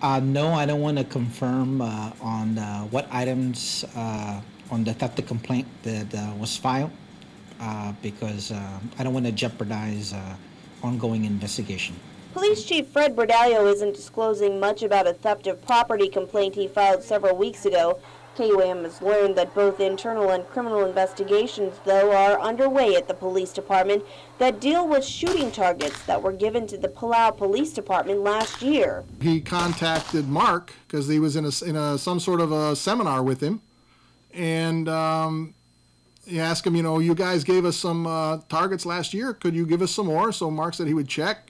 No, I don't want to confirm on what items on the theft complaint that was filed because I don't want to jeopardize ongoing investigation. Police Chief Fred Bordallo isn't disclosing much about a theft of property complaint he filed several weeks ago. KUAM has learned that both internal and criminal investigations, though, are underway at the police department that deal with shooting targets that were given to the Palau Police Department last year. He contacted Mark because he was in some sort of a seminar with him, and he asked him, you guys gave us some targets last year. Could you give us some more? So Mark said he would check.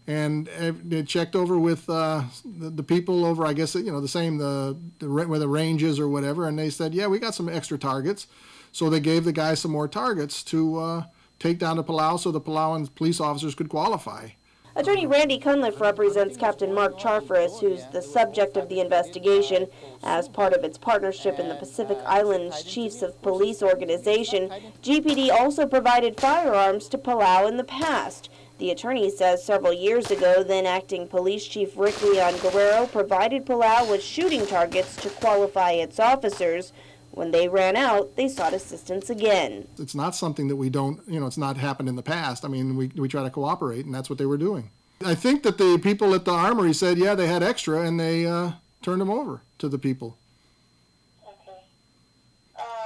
And they checked over with the people over, I guess, the same, where the range is or whatever, and they said, yeah, we got some extra targets. So they gave the guy some more targets to take down to Palau so the Palauan police officers could qualify. Attorney Randy Cunliffe represents Captain Mark Charfaris, who's the subject of the investigation. As part of its partnership in the Pacific Islands Chiefs of Police organization, GPD also provided firearms to Palau in the past. The attorney says several years ago, then acting Police Chief Rick Leon Guerrero provided Palau with shooting targets to qualify its officers. When they ran out, they sought assistance again. It's not something that we don't, it's not happened in the past. I mean, we try to cooperate, and that's what they were doing. I think that the people at the armory said, yeah, they had extra, and they turned them over to the people. Okay.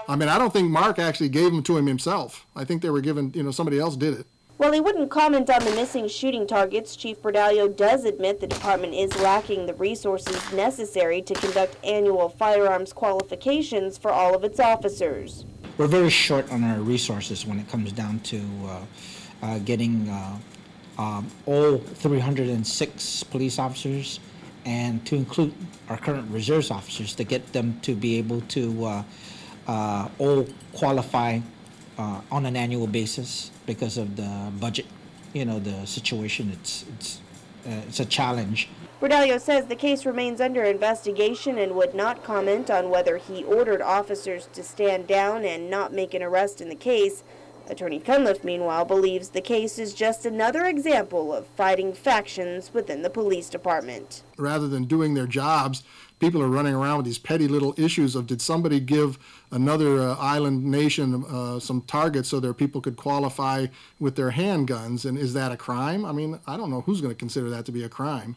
I mean, I don't think Mark actually gave them to him himself. I think they were given, somebody else did it. While he wouldn't comment on the missing shooting targets, Chief Bordallo does admit the department is lacking the resources necessary to conduct annual firearms qualifications for all of its officers. We're very short on our resources when it comes down to getting all 306 police officers, and to include our current reserves officers, to get them to be able to all qualify on an annual basis because of the budget, the situation. It's a challenge. Bordallo says the case remains under investigation and would not comment on whether he ordered officers to stand down and not make an arrest in the case. Attorney Cunliffe, meanwhile, believes the case is just another example of fighting factions within the police department. Rather than doing their jobs, people are running around with these petty little issues of, did somebody give another island nation some targets so their people could qualify with their handguns, and is that a crime? I mean, I don't know who's going to consider that to be a crime.